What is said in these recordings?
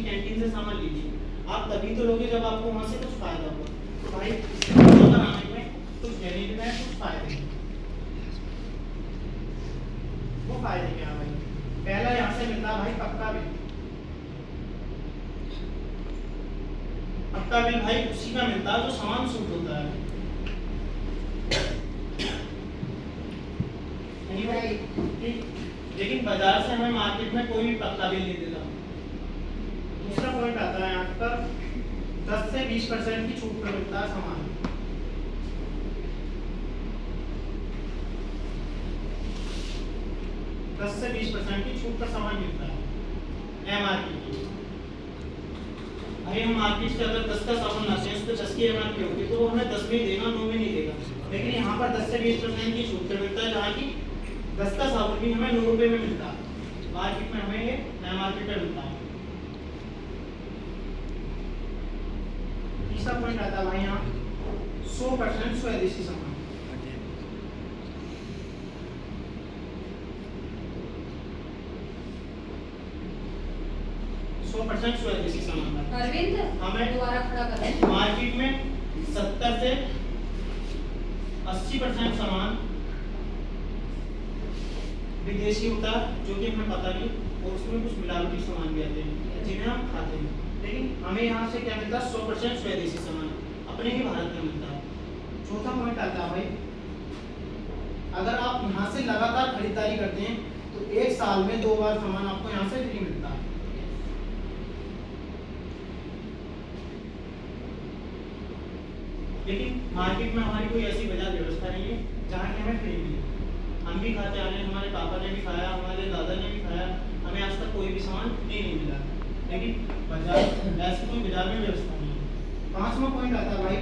Canteen से सामान लीजिए, आप तभी तो लोगे जब आपको वहां से कुछ फायदा होगा। तो भाई इसको बनाने में कुछ बेनिफिट है, कुछ फायदे हैं। वो फायदे क्या है भाई? पहला यहाँ से मिलता है भाई पक्का बिल। पक्का बिल भाई उसी का मिलता है जो सामान सूट होता है। नहीं भाई ठीक, लेकिन बाजार से हमें मार्केट में कोई भी पक्का बिल नहीं देता। दूसरा पॉइंट आता है यहाँ पर 10 से 20% की छूट पर मिलता है सामान। दस से 20% की छूट पर सामान मिलता है एमआरपी की। भाई हम मार्केट से अगर 10 का सामान लाते हैं उस पर 10 की एमआरपी होगी तो वो हमें 10 में ही देगा, 9 में नहीं देगा। लेकिन यहाँ पर 10 से 20% की छूट पर मिलता है, जहाँ की 10 का साबुन भी हमें 9 रुपए में मिलता है, मार्केट में हमें ये एमआरपी पे मिलता है। तीसरा पॉइंट आता है भाई यहाँ 100% स्वदेशी सामान। स्वदेशी सामान हमें दोबारा खड़ा करें। मार्केट में 70 से 80% सामान विदेशी होता है, जो कि हमें पता नहीं, और उसमें कुछ मिलावटी सामान भी आते हैं जिन्हें हम खाते हैं। लेकिन हमें यहाँ से क्या मिलता है? 100% स्वदेशी सामान अपने ही भारत में मिलता है। चौथा पॉइंट आता है भाई, अगर आप यहाँ से लगातार खरीदारी करते हैं तो एक साल में 2 बार सामान आपको यहाँ से फ्री मिलता है। लेकिन मार्केट में हमारी कोई ऐसी बाजार व्यवस्था नहीं है जहाँ की हमें फ्री मिले। हम भी खाते आ रहे हैं, हमारे पापा ने भी खाया, हमारे दादा ने भी खाया, हमें आज तक कोई भी सामान फ्री नहीं मिला। लेकिन बाजार ऐसी कोई बाजार में व्यवस्था नहीं है। 5वां पॉइंट आता है भाई,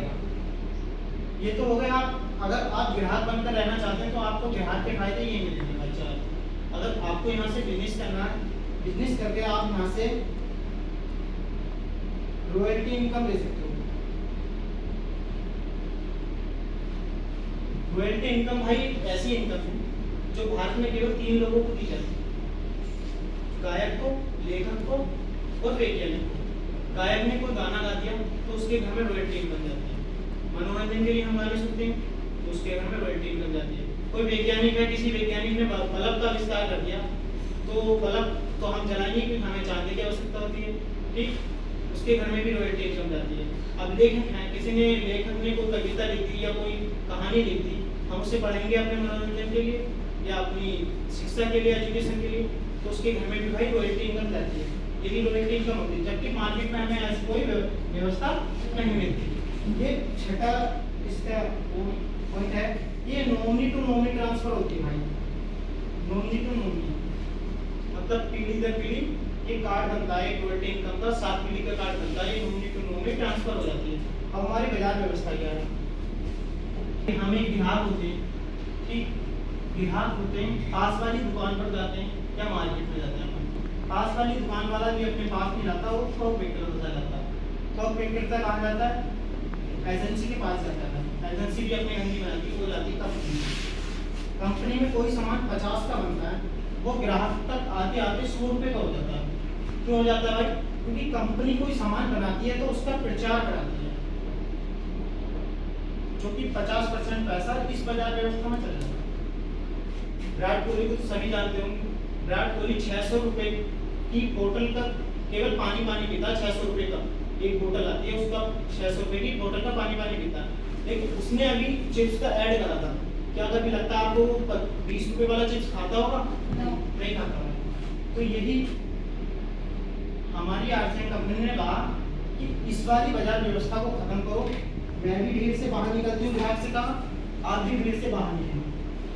ये तो हो गया आप अगर आप ग्राहक बनकर रहना चाहते हैं तो आपको ग्राहक के फायदे ये मिलेंगे भाई। चार, अगर आपको यहाँ से बिजनेस करना है, बिजनेस करके आप यहाँ से रॉयल्टी इनकम ले सकते हो। रॉयल्टी इनकम भाई ऐसी इनकम है जो भारत में केवल 3 लोगों को दी जाती है, गायक को, लेखक को और वैज्ञानिक को। गायक ने कोई गाना गा दिया तो उसके घर में रॉयल्टी इनकम जाती है। मनोरंजन के लिए हम गाने सुनते हैं तो उसके घर में रॉयल्टी इनकम जाती है। कोई वैज्ञानिक है, किसी वैज्ञानिक ने बल्ब का आविष्कार कर दिया तो बल्ब तो हम जलाएंगे क्योंकि हमें चांदी की आवश्यकता होती है, ठीक, उसके घर में भी रॉयल्टी इनकम जाती है। अब लेखक है, किसी ने लेखक ने कोई कविता लिख दी या कोई कहानी लिख दी, हम उसे पढ़ेंगे अपने मनोरंजन के लिए या अपनी शिक्षा के लिए, एजुकेशन के लिए, तो उसके घर में भी भाई रॉयल्टी इनकम जाती है। यही रॉयल्टी इनकम होती है, जबकि मार्केट में हमें ऐसी कोई व्यवस्था नहीं मिलती। ये छठा इसका पॉइंट है, ये नॉमिनी टू नॉमिनी ट्रांसफर होती है भाई। नॉमिनी टू नॉमिनी मतलब पीढ़ी दर पीढ़ी ये कार्ड बनता है, रॉयल्टी इनकम का 7 पीढ़ी का कार्ड बनता है, ये नॉमिनी टू नॉमिनी ट्रांसफर हो जाती है। अब हमारी बाजार व्यवस्था क्या है? हमें ग्राहक होते हैं, ठीक, ग्राहक होते हैं, पास वाली दुकान पर जाते हैं या मार्केट में जाते हैं। अपन पास वाली दुकान वाला भी अपने पास नहीं लाता, वो थोक विक्रेता जाता है। थोक विक्रेता कहाँ जाता है? एजेंसी के पास जाता है। एजेंसी भी अपने गंदी बनाती है, वो जाती है कंपनी। कंपनी में कोई सामान 50 का बनता है, वो ग्राहक तक आते आते 100 रुपये का हो जाता है। क्यों हो जाता है भाई? क्योंकि कंपनी कोई सामान बनाती है तो उसका प्रचार कराती है, जो कि 50% पैसा इस बाजार व्यवस्था में चल जाता है। विराट कोहली को तो सभी जानते होंगे, विराट कोहली 600 रुपये की बोतल का केवल पानी पीता है। 600 रुपये का एक बोतल आती है, उसका 600 रुपये की बोतल का पानी पीता है। लेकिन उसने अभी चिप्स का ऐड करा था, क्या कभी लगता है आपको 20 रुपये वाला चिप्स खाता होगा? नहीं खाता होगा। तो यही हमारी आरसीएम कंपनी ने कहा कि इस वाली बाजार व्यवस्था को खत्म करो। मैं भी भीड़ से बाहर निकलती हूँ, ग्राहक से कहा, आप भी भीड़ से बाहर निकलो,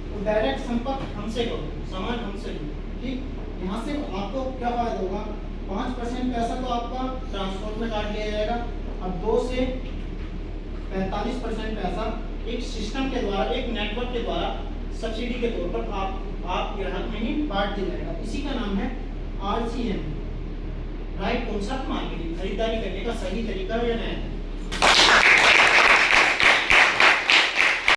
तो डायरेक्ट संपर्क हमसे करो, सामान हमसे लो, ठीक। यहाँ से आपको क्या फायदा होगा? 5% पैसा तो आपका ट्रांसपोर्ट में काट लिया जाएगा। अब 2 से 45% पैसा एक सिस्टम के द्वारा, एक नेटवर्क के द्वारा सब्सिडी के तौर पर आप ग्राहक में ही बांट दिया जाएगा। इसी का नाम है RCM, राइट कॉन्सेप्ट मार्केटिंग। खरीदारी करने का सही तरीका या नया